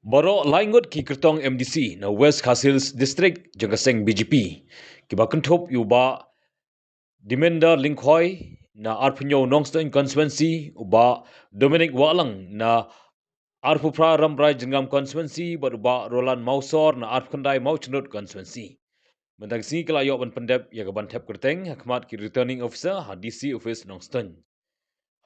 Boro laingot ki kertong MDC na West Khasils District jengkaseng BGP. Kiba kenthop yuba Dimenda Linkhoi na Arpunyo Nongstoin Constituency uba Dominic Walang na Arpupra Ramrai Jengam Constituency uba Roland Mausor na Arpkandai Mauchnut Constituency. Mentangsi kelayok ban pendep ya gaban tep kerteng hakmat ki returning officer DC office Nongstoin.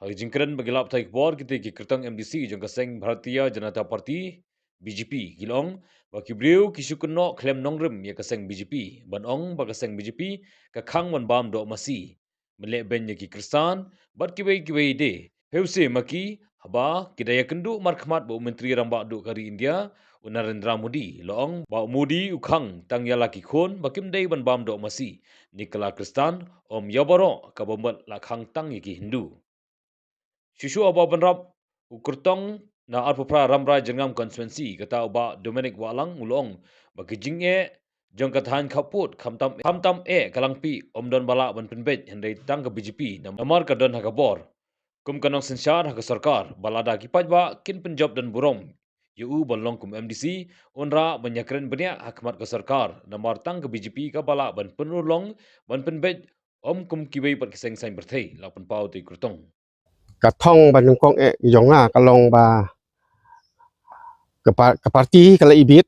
Hagi jingkeren bagilap taik bor kita ki kertong MDC jengkaseng Bharatiya Janata Party BGP gilong baki briu kisukuno klem nongrem ya kaseng BGP banong bakaseng BGP ka khang wan bam do masi mele ben ya ki kristan bat kiwei de heuse maki haba kidaya kendu markhmat bo menteri ramba do kari India Narendra Modi loong ba Modi ukhang tang ya laki khon bakim dei ban bam do masi nikala kristan om yaboro ka bombat la khang tang ya ki Hindu Shushu aba banrap ukurtong na Arpupra Ramrai Jengam Constituency kata uba Dominic Walang ulong bagi jingye jong katahan kaput kamtam kalangpi omdon bala ban penbet hendai tang ke BGP namar kadon hakabor kum kanong sensyar hak sarkar balada kipaj ba kin penjob dan burom yu balong kum MDC onra banyakren benya hakmat ke sarkar namar tang ke BGP ka bala ban penulong ban penbet om kum kiwei pat keseng sain berthei lapan pau ti kurtong Katong banungkong jonga kalong ba ke parti kala ibit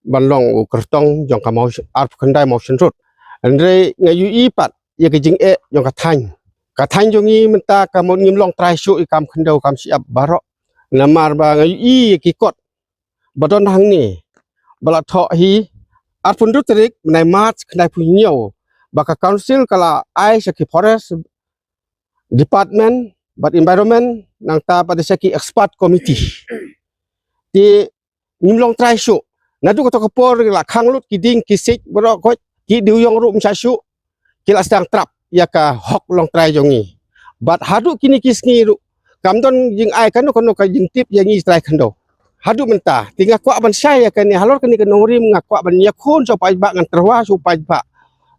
banlong kertong jong ka mau arp kendai mau senrut andre ngayu ipat ya ke jing jong ka thang jongi menta ka mon ngim long trai su ikam kendau kam siap barok namar ba ngayu ki kot badon hang ni bala tho hi arp pundut trik nai mat kendai punyo baka council kala ai saki forest department but environment nang ta pada saki expert committee di nimlong trai su nadu ko kapor la khanglut kiding kisik bro ko ki diuyong ru msasu kila sedang trap ya ka hok long trai jongi but hadu kini kisngi ru kamdon jing ai kanu ka jing tip yang i trai kando hadu menta tinga kwa ban saya kan ni halor kan ni nongrim ngakwa ban yakun so pai ba ngan terwa so pai ba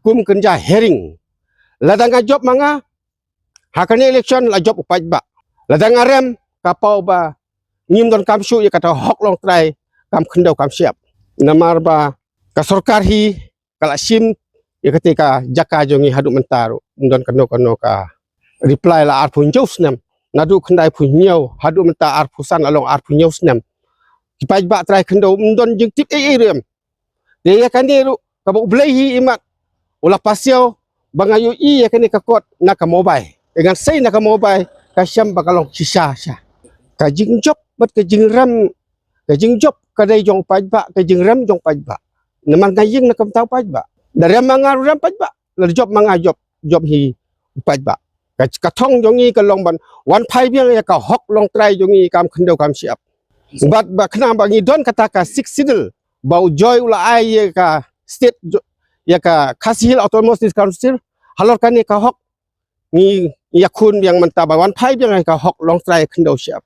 kum kenja herring ladang job manga hakani election la job upaj ba ladang arem kapau ba ngim don kamsu ya kata hok long trai kam khendau kam siap namar ba ka sarkar hi kala sim ya ketika jaka jongi hadu mentaru don kano ka reply la arpun jous nam nadu khendai punyo hadu menta arpusan along arpun jous nam upaj ba trai khendau don jing tip rem de ya kan ni ru ka bo blai hi imat ulah pasio bangayu ya kan ka kot na ka mobile dengan saya nak mobile kasyam bakalong sisa ka jing job bat ka jing ram ka jing job ka dai jong paj ba ka jing ram jong paj ba naman ngaying na kam tau paj ba dari manga ram paj ba la job manga job hi paj ba ka thong jongi ka long ban wan phai biang ya ka hok long trai jongi kam khendau kam siap bat ba khna ba ngi don kata ka six sidel bau joy ula ai ya ka state ya ka Khasi Hill Autonomous Council halor kan ka hok ni yakun yang mentabawan pai biang ka hok long trai khendau siap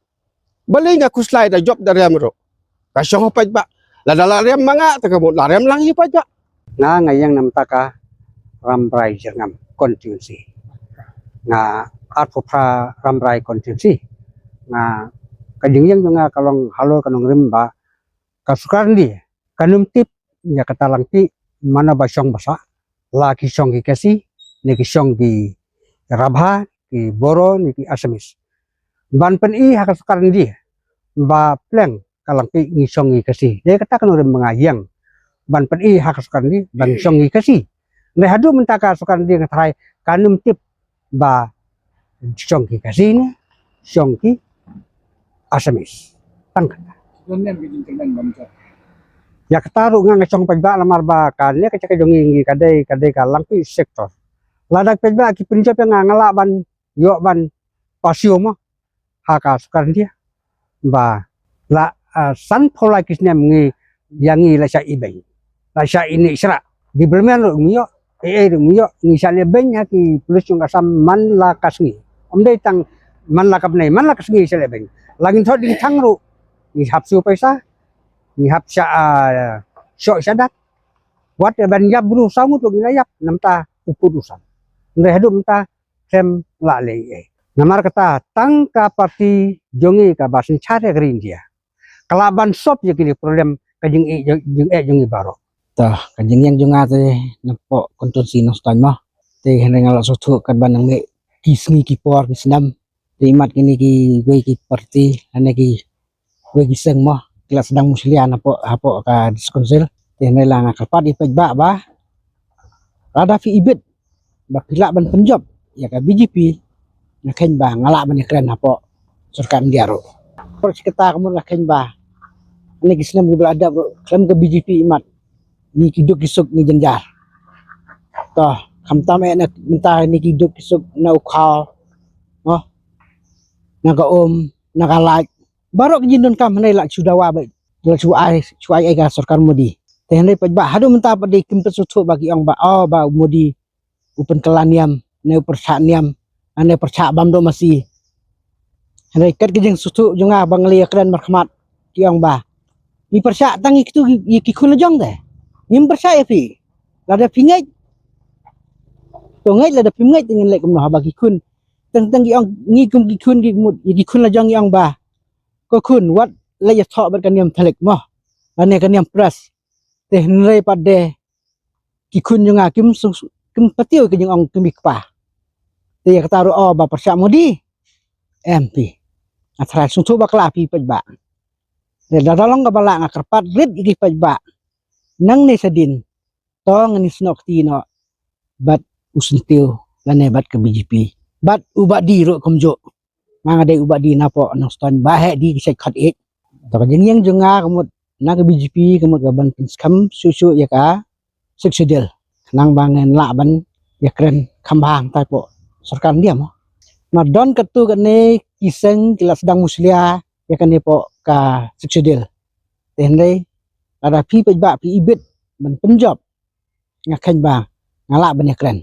balai nga kuslai da job da rem ro ka syong paj ba la dala rem manga ta ka la rem lang hi paj ba nga ngayang nam taka Ramrai Jengam Constituency nga Arpupra Ramrai Constituency nga kading yang nga kalong halo kanong rimba kasukaran di kanum tip ya katalang ti mana ba syong basa la ki syong ki kasi ni ki syong ki Rabha ki Boro ni ki Asamis ban pen i hakasukaran di ba pleng kalang ti ni syong ki kasi dia kata kanong rim mangayang ban pen i hakasukaran di ban syong ki kasi ne hadu mentaka sukaran di ngatrai kanum tip ba syong ki kasi ni syong ki Asamis tangkat ya kataru nga ngacong pajba lamar ba kannya kacaka jongi kadai kalang pi sektor ladak pajba ki penjop yang ngala ban yo ban pasio mo haka sukaran dia ba la san pola kisnem ngi yangi la sya ibeng la sya ini isra di belmen lo ngiyo ngiyo ngi sale ben ki plus yung kasam man la kasngi omdai tang man la kapnai man la kasngi sale ben lagin thot di thangru ngi hapsu paisa ngi hapsa syok syadat wat ban yap bru samut lo ngilayap namta upudusan ndai hadu mta sem la le namar kata tang ka parti jongi ka basin chare green dia kalaban sop je kini problem kajing jeng baro tah kajing yang junga te napo kontonsi nang stan mah te hengal sotu kan banang me kisngi kipor kisnam te imat kini ki we ki parti ane ki we ki seng mah kelas sedang muslian apo ka diskonsil te hengal ngakapat ipek ba ada fi ibet ba pila ban penjob ya ka BGP na ken ba ngala ban keren apo surkan diaro por kita kamu na ken ba ini kisnam gubal ada klem ke BGP imat ni kiduk kisuk ni jenjar toh kamtam na mentah ni kiduk kisuk na ukhal oh naga naga like barok jindon kam nei la chudawa ba la chuai ga surkan modi tehnai pajba hadu mentah padi kimpet sutu bagi ong ba ba modi upen kelaniam ne persaniam ane percak bamdo masih henai kat kijing sutu junga bangli keren marhamat ki ong ba ni percak tangi itu ki kun jong deh ni percak fi lada pingai to ngai lada pingai dengan lek kumno bagi kun teng ki ong ni kum ki kun ki kun la jong yang ba ko kun wat la ya thok ban kaniam thalek moh ane kaniam pras teh nilai pada kikun junga kim patiu ke jeng kim ikpa te ya kataru ba persak mudi MP atras sungtu bakla pi pajba de dadalong ga bala ngakarpat rit iki pajba nang ne sedin to ngani snok tino bat usentiu lane bat ke BGP bat ubat di ro komjo manga de ubat di napo nang ston bahe di kisai khat ik to jeng yang junga kemut na ke BGP kemut gaban pinskam susu ya ka seksidel nang bangen la ban ya keren kambang typo sarkan dia mo madon ketu kene kiseng kelas sedang muslia ya kan po ka seksidel tendai ada pi pejba pi ibit ban penjob ngakan bang ngala ban ya keren